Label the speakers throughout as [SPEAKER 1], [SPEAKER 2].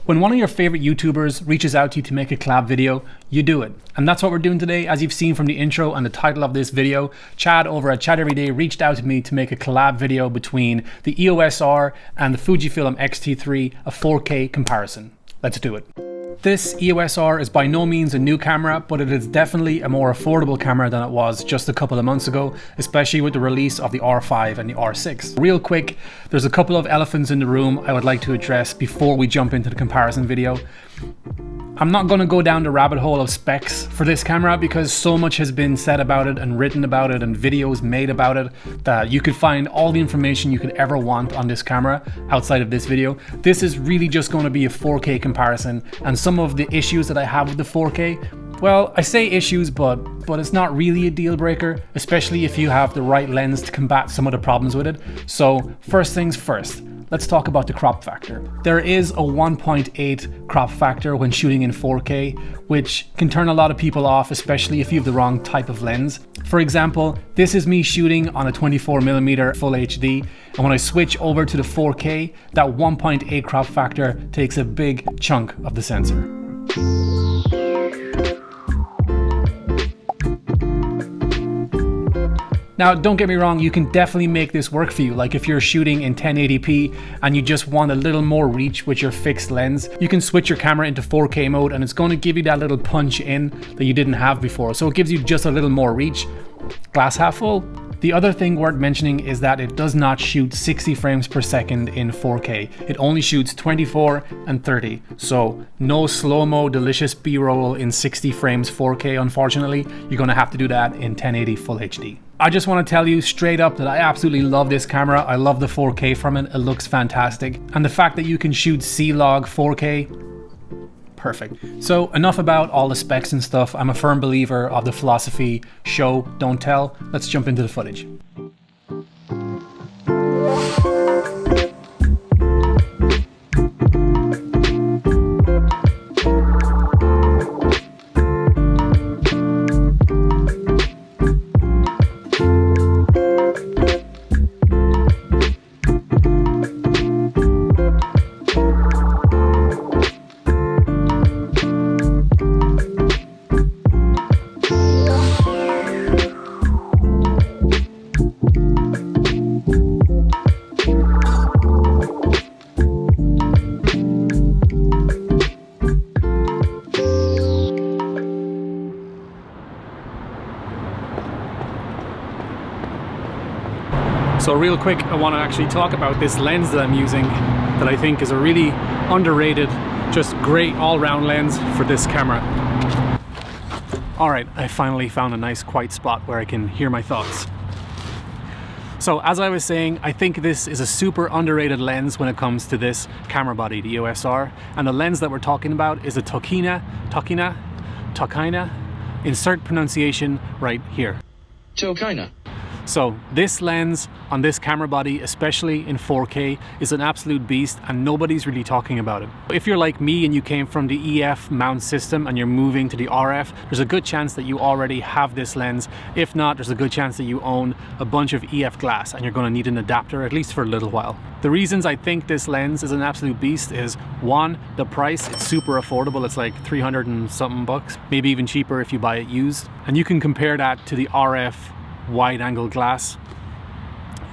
[SPEAKER 1] When one of your favorite YouTubers reaches out to you to make a collab video, you do it. And that's what we're doing today. As you've seen from the intro and the title of this video, Chad over at Chadeveryday reached out to me to make a collab video between the EOS R and the FUJIFILM XT3, a 4K comparison. Let's do it. This EOS R is by no means a new camera, but it is definitely a more affordable camera than it was just a couple of months ago, especially with the release of the R5 and the R6. Real quick, there's a couple of elephants in the room I would like to address before we jump into the comparison video. I'm not going to go down the rabbit hole of specs for this camera because so much has been said about it and written about it and videos made about it that you could find all the information you could ever want on this camera outside of this video. This is really just going to be a 4K comparison, and some of the issues that I have with the 4K, well, I say issues, but it's not really a deal breaker, especially if you have the right lens to combat some of the problems with it. So first things first. Let's talk about the crop factor. There is a 1.8 crop factor when shooting in 4K, which can turn a lot of people off, especially if you have the wrong type of lens. For example, this is me shooting on a 24mm full HD, and when I switch over to the 4K, that 1.8 crop factor takes a big chunk of the sensor. Now, don't get me wrong, you can definitely make this work for you. Like if you're shooting in 1080p and you just want a little more reach with your fixed lens, you can switch your camera into 4K mode and it's going to give you that little punch in that you didn't have before. So it gives you just a little more reach. Glass half full. The other thing worth mentioning is that it does not shoot 60 frames per second in 4K. It only shoots 24 and 30. So no slow-mo delicious B-roll in 60 frames 4K, unfortunately. You're going to have to do that in 1080 full HD. I just want to tell you straight up that I absolutely love this camera. I love the 4K from it. It looks fantastic. And the fact that you can shoot C-Log 4K, perfect. So enough about all the specs and stuff. I'm a firm believer of the philosophy, show, don't tell. Let's jump into the footage. So real quick, I want to actually talk about this lens that I'm using that I think is a really underrated, just great all-round lens for this camera. Alright, I finally found a nice quiet spot where I can hear my thoughts. So as I was saying, I think this is a super underrated lens when it comes to this camera body, the EOS R. And the lens that we're talking about is a Tokina, insert pronunciation right here.
[SPEAKER 2] Tokina.
[SPEAKER 1] So this lens on this camera body, especially in 4K, is an absolute beast and nobody's really talking about it. If you're like me and you came from the EF mount system and you're moving to the RF, there's a good chance that you already have this lens. If not, there's a good chance that you own a bunch of EF glass and you're going to need an adapter, at least for a little while. The reasons I think this lens is an absolute beast is, one, the price. It's super affordable. It's like 300 and something bucks, maybe even cheaper if you buy it used. And you can compare that to the RF wide angle glass.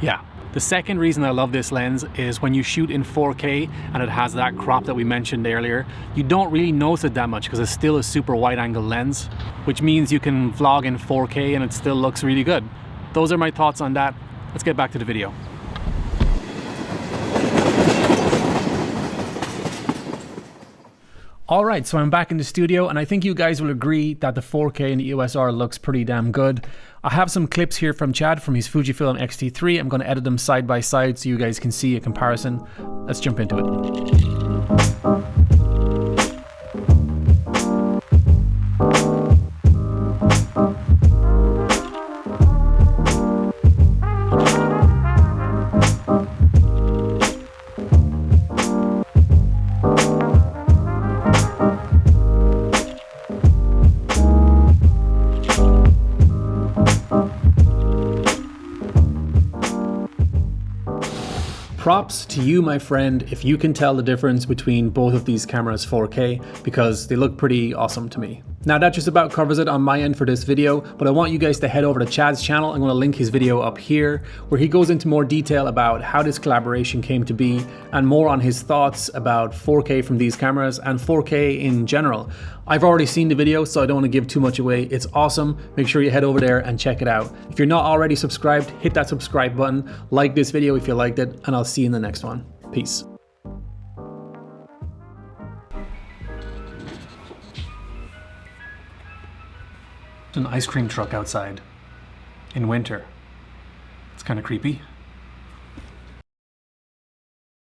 [SPEAKER 1] Yeah. The second reason I love this lens is when you shoot in 4K and it has that crop that we mentioned earlier, you don't really notice it that much because it's still a super wide angle lens, which means you can vlog in 4K and it still looks really good. Those are my thoughts on that. Let's get back to the video. Alright, so I'm back in the studio and I think you guys will agree that the 4K in the EOS R looks pretty damn good. I have some clips here from Chad from his FUJIFILM XT3. I'm going to edit them side by side so you guys can see a comparison. Let's jump into it. Props to you, my friend, if you can tell the difference between both of these cameras 4K, because they look pretty awesome to me. Now that just about covers it on my end for this video, but I want you guys to head over to Chad's channel. I'm going to link his video up here, where he goes into more detail about how this collaboration came to be and more on his thoughts about 4K from these cameras and 4K in general. I've already seen the video, so I don't want to give too much away. It's awesome. Make sure you head over there and check it out. If you're not already subscribed, hit that subscribe button, like this video if you liked it, and I'll see you in the next one. Peace. An ice cream truck outside in winter. It's kind of creepy.